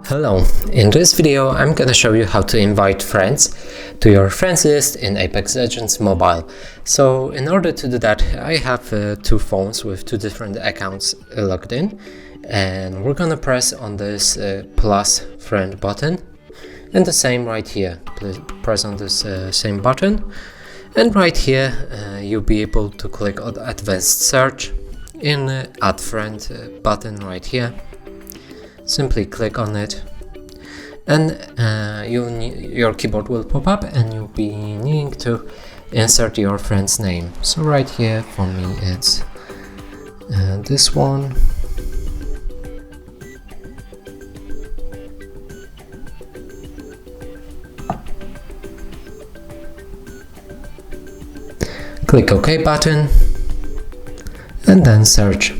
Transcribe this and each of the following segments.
Hello, in this video I'm gonna show you how to invite friends to your friends list in Apex Legends Mobile. So in order to do that, I have two phones with two different accounts logged in, and we're gonna press on this plus friend button, and the same right here. Please press on this same button, and right here you'll be able to click on advanced search in add friend button right here. Simply click on it, and your keyboard will pop up and you'll be needing to insert your friend's name. So right here for me it's this one. Click OK button and then search.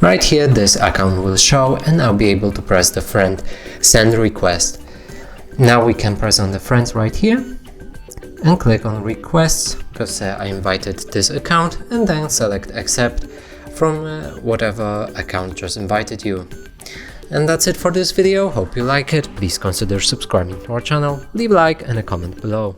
Right here this account will show, and I'll be able to press the friend send request. Now we can press on the friends right here and click on requests, because I invited this account, and then select accept from whatever account just invited you. And that's it for this video. Hope you like it. Please consider subscribing to our channel, leave a like and a comment below.